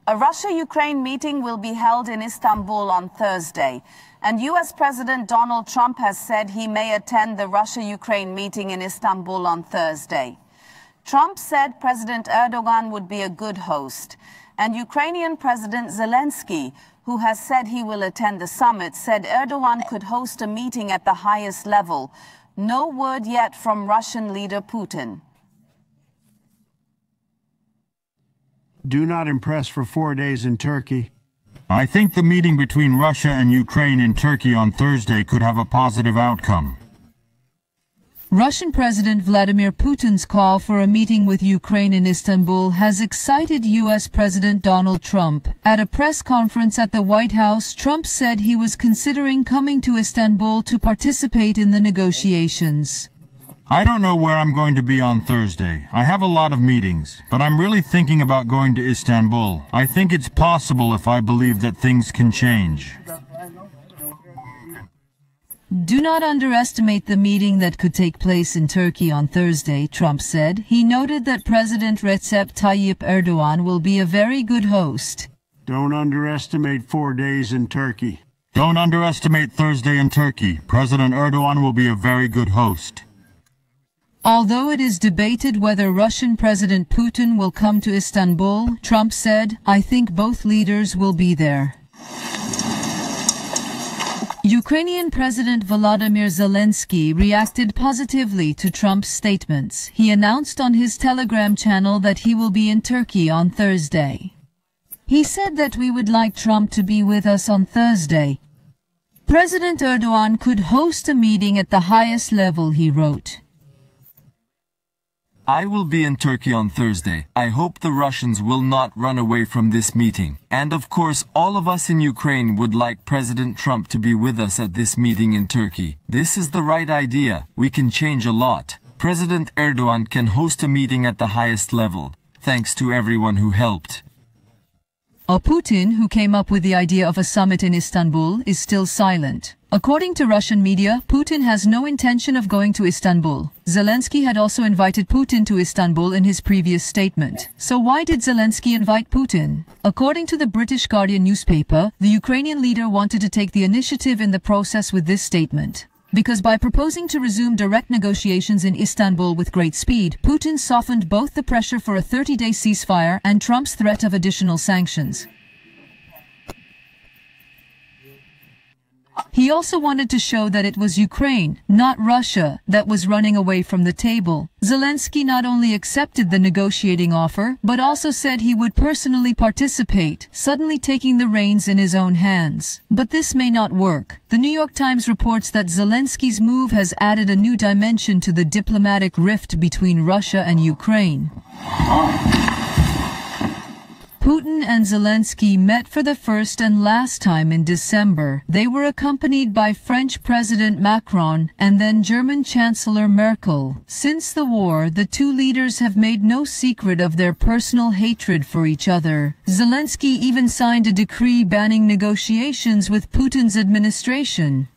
A Russia-Ukraine meeting will be held in Istanbul on Thursday, and U.S. President Donald Trump has said he may attend the Russia-Ukraine meeting in Istanbul on Thursday. Trump said President Erdogan would be a good host, and Ukrainian President Zelensky, who has said he will attend the summit, said Erdogan could host a meeting at the highest level. No word yet from Russian leader Putin. Do not impress for 4 days in Turkey. I think the meeting between Russia and Ukraine in Turkey on Thursday could have a positive outcome. Russian President Vladimir Putin's call for a meeting with Ukraine in Istanbul has excited U.S. President Donald Trump. At a press conference at the White House, Trump said he was considering coming to Istanbul to participate in the negotiations. I don't know where I'm going to be on Thursday. I have a lot of meetings, but I'm really thinking about going to Istanbul. I think it's possible if I believe that things can change. Do not underestimate the meeting that could take place in Turkey on Thursday, Trump said. He noted that President Recep Tayyip Erdogan will be a very good host. Don't underestimate 4 days in Turkey. Don't underestimate Thursday in Turkey. President Erdogan will be a very good host. Although it is debated whether Russian President Putin will come to Istanbul, Trump said, "I think both leaders will be there." Ukrainian President Volodymyr Zelensky reacted positively to Trump's statements. He announced on his Telegram channel that he will be in Turkey on Thursday. He said that we would like Trump to be with us on Thursday. President Erdogan could host a meeting at the highest level, he wrote. I will be in Turkey on Thursday. I hope the Russians will not run away from this meeting. And of course, all of us in Ukraine would like President Trump to be with us at this meeting in Turkey. This is the right idea. We can change a lot. President Erdogan can host a meeting at the highest level. Thanks to everyone who helped. Putin, who came up with the idea of a summit in Istanbul, is still silent. According to Russian media, Putin has no intention of going to Istanbul. Zelensky had also invited Putin to Istanbul in his previous statement. So why did Zelensky invite Putin? According to the British Guardian newspaper, the Ukrainian leader wanted to take the initiative in the process with this statement. Because by proposing to resume direct negotiations in Istanbul with great speed, Putin softened both the pressure for a 30-day ceasefire and Trump's threat of additional sanctions. He also wanted to show that it was Ukraine, not Russia, that was running away from the table. Zelensky not only accepted the negotiating offer, but also said he would personally participate, suddenly taking the reins in his own hands. But this may not work. The New York Times reports that Zelensky's move has added a new dimension to the diplomatic rift between Russia and Ukraine. Putin and Zelensky met for the first and last time in December. They were accompanied by French President Macron and then German Chancellor Merkel. Since the war, the two leaders have made no secret of their personal hatred for each other. Zelensky even signed a decree banning negotiations with Putin's administration.